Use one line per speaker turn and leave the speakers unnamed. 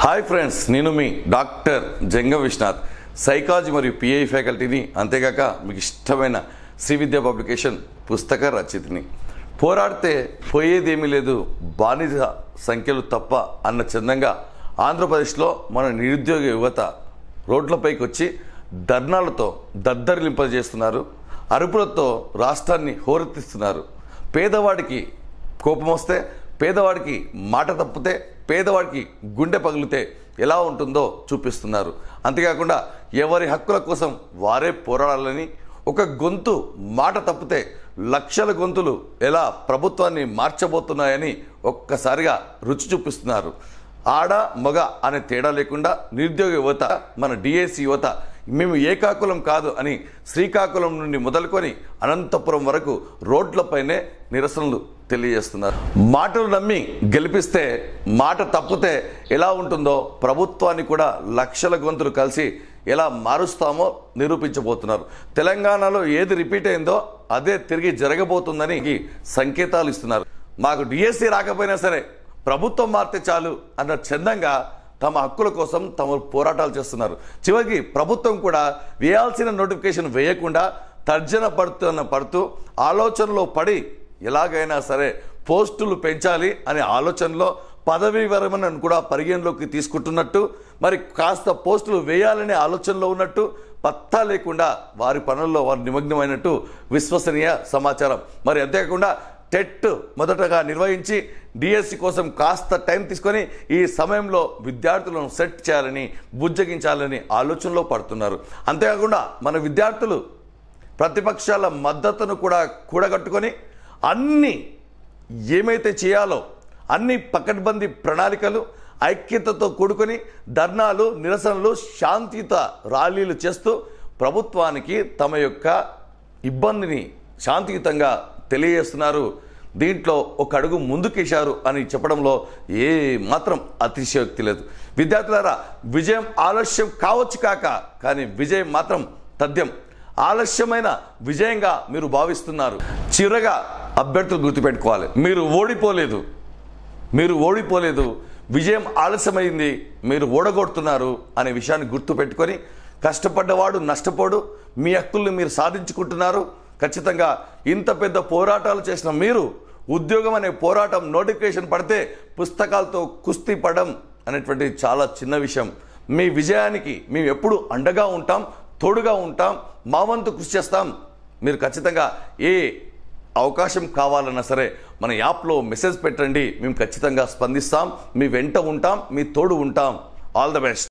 Hi friends, నేను మీ doctor జంగం Vishwanath, psychology మరియు pi ఫ్యాకల్టీని, అంతేగాక మీకు ఇష్టమైన శ్రీ విద్యా పబ్లికేషన్ పుస్తక రచయితని. పోరాడితే పోయేదేమీ లేదు, బానిస సంఖ్యలు తప్ప అన్న చందంగా ఆంధ్రప్రదేశ్లో మన నిరుద్యోగ యువత రోడ్లపైకి వచ్చి ధర్నాలతో దద్దరిలింపజేస్తున్నారు. అరుపులతో రాష్ట్రాన్ని హోరెత్తిస్తున్నారు. పేదవాడికి కోపం వస్తే, పేదవాడికి మాట తప్పితే, పేదవాడికి గుండె పగిలితే ఎలా ఉంటుందో చూపిస్తున్నారు. అంతేకాకుండా ఎవరి హక్కుల కోసం వారే పోరాడాలని, ఒక గొంతు మాట తప్పితే లక్షల గొంతులు ఎలా ప్రభుత్వాన్ని మార్చబోతున్నాయని ఒక్కసారిగా రుచి చూపిస్తున్నారు. ఆడ మగ అనే తేడా లేకుండా నిరుద్యోగ యువత, మన డిఎస్సి యువత మేము ఏకాకులం కాదు అని శ్రీకాకుళం నుండి మొదలుకొని అనంతపురం వరకు రోడ్లపైనే నిరసనలు తెలియజేస్తున్నారు. మాటలు నమ్మి గెలిపిస్తే, మాట తప్పితే ఎలా ఉంటుందో ప్రభుత్వాన్ని కూడా లక్షల గొంతులు కలిసి ఎలా మారుస్తామో నిరూపించబోతున్నారు. తెలంగాణలో ఏది రిపీట్ అయిందో అదే తిరిగి జరగబోతుందని సంకేతాలు ఇస్తున్నారు. మాకు డిఎస్సి రాకపోయినా సరే ప్రభుత్వం మారితే చాలు అన్న చందంగా తమ హక్కుల కోసం తమ పోరాటాలు చేస్తున్నారు. చివరికి ప్రభుత్వం కూడా వేయాల్సిన నోటిఫికేషన్ వేయకుండా తర్జన పడుతూ ఆలోచనలో పడి ఎలాగైనా సరే పోస్టులు పెంచాలి అనే ఆలోచనలో పదవీ విరమణను కూడా పరిగణలోకి తీసుకుంటున్నట్టు, మరి కాస్త పోస్టులు వేయాలనే ఆలోచనలో ఉన్నట్టు, పత్తా లేకుండా వారి పనుల్లో వారు నిమగ్నమైనట్టు విశ్వసనీయ సమాచారం. మరి అంతేకాకుండా టెట్ మొదటగా నిర్వహించి డిఎస్సి కోసం కాస్త టైం తీసుకొని ఈ సమయంలో విద్యార్థులను సెట్ చేయాలని, బుజ్జగించాలని ఆలోచనలో పడుతున్నారు. అంతేకాకుండా మన విద్యార్థులు ప్రతిపక్షాల మద్దతును కూడా కూడగట్టుకొని అన్ని ఏమైతే చేయాలో అన్ని పకడ్బందీ ప్రణాళికలు ఐక్యతతో కూడుకొని ధర్నాలు, నిరసనలు, శాంతియుత ర్యాలీలు చేస్తూ ప్రభుత్వానికి తమ యొక్క ఇబ్బందిని శాంతియుతంగా తెలియజేస్తున్నారు. దీంట్లో ఒక అడుగు ముందుకేశారు అని చెప్పడంలో ఏ మాత్రం అతిశయోక్తి లేదు. విద్యార్థులారా, విజయం ఆలస్యం కావచ్చు కానీ విజయం మాత్రం తథ్యం. ఆలస్యమైన విజయంగా మీరు భావిస్తున్నారు. చివరగా అభ్యర్థులు గుర్తుపెట్టుకోవాలి, మీరు ఓడిపోలేదు, విజయం ఆలస్యమైంది, మీరు ఓడగొడుతున్నారు అనే విషయాన్ని గుర్తుపెట్టుకొని కష్టపడ్డవాడు నష్టపోడు, మీ హక్కుల్ని మీరు సాధించుకుంటున్నారు. ఖచ్చితంగా ఇంత పెద్ద పోరాటాలు చేసిన మీరు ఉద్యోగం అనే పోరాటం నోటిఫికేషన్ పడితే పుస్తకాలతో కుస్తీ పడడం అనేటువంటి చాలా చిన్న విషయం. మీ విజయానికి మేము ఎప్పుడు అండగా ఉంటాం, తోడుగా ఉంటాం, మా వంతు కృషి చేస్తాం. మీరు ఖచ్చితంగా ఏ అవకాశం కావాలన్నా సరే మన యాప్లో మెసేజ్ పెట్టండి, మేము ఖచ్చితంగా స్పందిస్తాం, మీ వెంట ఉంటాం, మీ తోడు ఉంటాం. All the best.